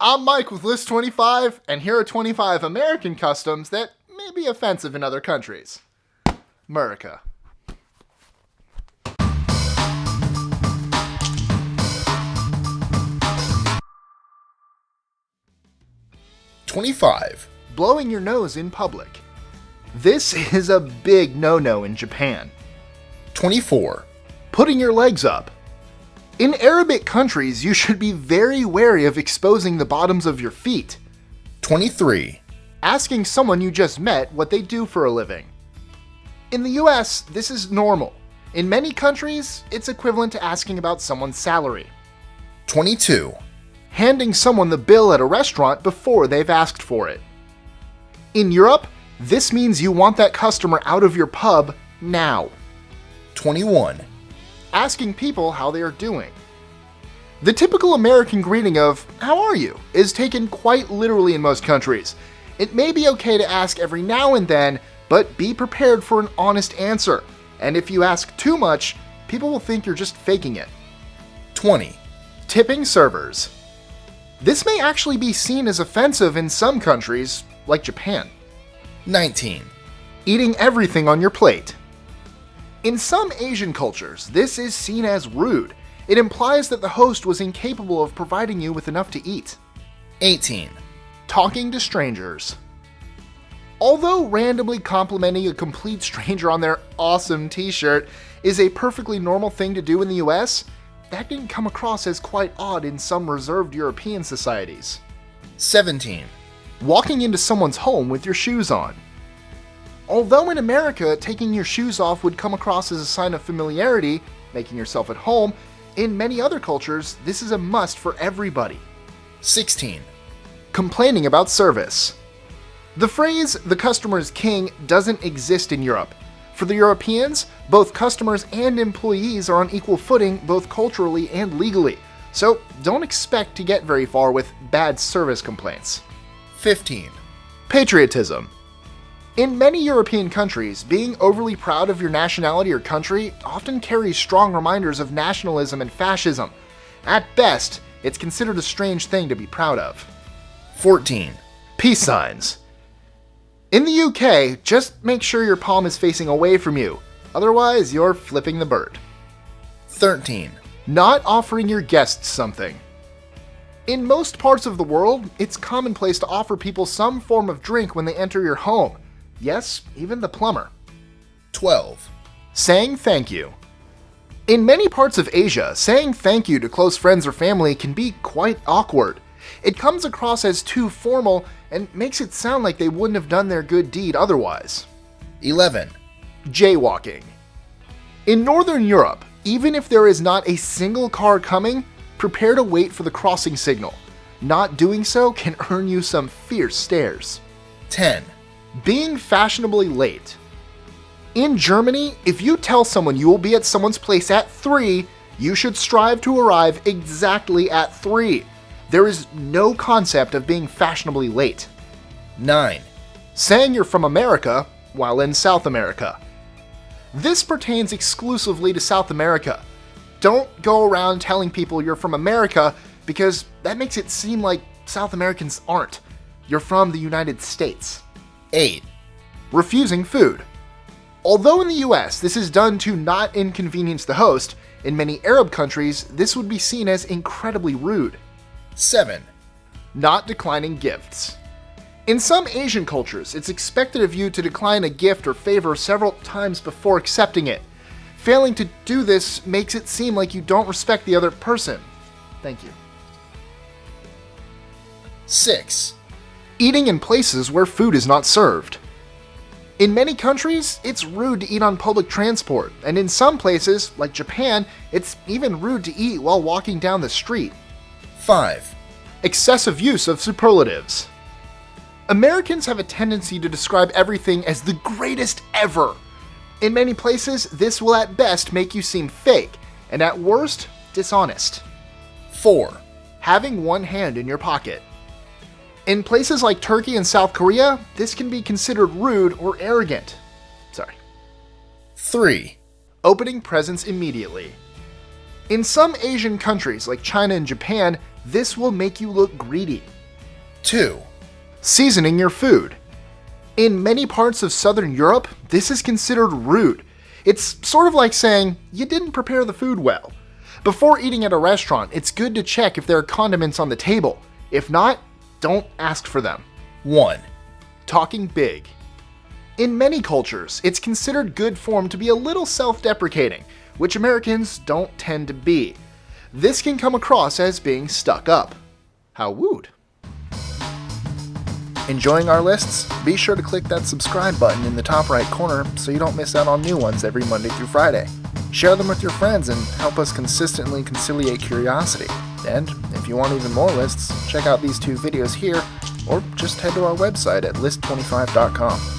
I'm Mike with List 25, and here are 25 American customs that may be offensive in other countries. America. Blowing your nose in public. This is a big no-no in Japan. 24. Putting your legs up. In Arabic countries, you should be very wary of exposing the bottoms of your feet. 23. Asking someone you just met what they do for a living. In the US, this is normal. In many countries, it's equivalent to asking about someone's salary. 22. Handing someone the bill at a restaurant before they've asked for it. In Europe, this means you want that customer out of your pub now. 21. Asking people how they are doing. The typical American greeting of, "How are you?" is taken quite literally in most countries. It may be okay to ask every now and then, but be prepared for an honest answer. And if you ask too much, people will think you're just faking it. 20. Tipping servers. This may actually be seen as offensive in some countries, like Japan. 19. Eating everything on your plate. In some Asian cultures, this is seen as rude. It implies that the host was incapable of providing you with enough to eat. 18. Talking to strangers. Although randomly complimenting a complete stranger on their awesome t-shirt is a perfectly normal thing to do in the US, that can come across as quite odd in some reserved European societies. 17. Walking into someone's home with your shoes on. Although in America, taking your shoes off would come across as a sign of familiarity, making yourself at home, in many other cultures, this is a must for everybody. 16. Complaining about service. The phrase, "the customer is king," doesn't exist in Europe. For the Europeans, both customers and employees are on equal footing both culturally and legally, so don't expect to get very far with bad service complaints. 15. Patriotism. In many European countries, being overly proud of your nationality or country often carries strong reminders of nationalism and fascism. At best, it's considered a strange thing to be proud of. 14. Peace signs. In the UK, just make sure your palm is facing away from you. Otherwise, you're flipping the bird. 13. Not offering your guests something. In most parts of the world, it's commonplace to offer people some form of drink when they enter your home. Yes, even the plumber. 12. Saying thank you. In many parts of Asia, saying thank you to close friends or family can be quite awkward. It comes across as too formal and makes it sound like they wouldn't have done their good deed otherwise. 11. Jaywalking. In Northern Europe, even if there is not a single car coming, prepare to wait for the crossing signal. Not doing so can earn you some fierce stares. 10. Being fashionably late. In Germany, if you tell someone you will be at someone's place at 3, you should strive to arrive exactly at 3. There is no concept of being fashionably late. 9. Saying you're from America while in South America. This pertains exclusively to South America. Don't go around telling people you're from America because that makes it seem like South Americans aren't. You're from the United States. 8. Refusing food. Although in the US this is done to not inconvenience the host, in many Arab countries this would be seen as incredibly rude. 7. Not declining gifts. In some Asian cultures, it's expected of you to decline a gift or favor several times before accepting it. Failing to do this makes it seem like you don't respect the other person. Thank you. 6. Eating in places where food is not served. In many countries, it's rude to eat on public transport, and in some places, like Japan, it's even rude to eat while walking down the street. 5. Excessive use of superlatives. Americans have a tendency to describe everything as the greatest ever. In many places, this will at best make you seem fake, and at worst, dishonest. 4. Having one hand in your pocket. In places like Turkey and South Korea, this can be considered rude or arrogant. 3. Opening presents immediately. In some Asian countries like China and Japan, This will make you look greedy. 2. Seasoning your food. In many parts of Southern Europe, this is considered rude. It's sort of like saying, you didn't prepare the food well. Before eating at a restaurant, it's good to check if there are condiments on the table. If not, don't ask for them. 1. Talking big. In many cultures, it's considered good form to be a little self-deprecating, which Americans don't tend to be. This can come across as being stuck up. How wooed. Enjoying our lists? Be sure to click that subscribe button in the top right corner so you don't miss out on new ones every Monday through Friday. Share them with your friends and help us consistently conciliate curiosity. And if you want even more lists, check out these 2 videos here, or just head to our website at list25.com.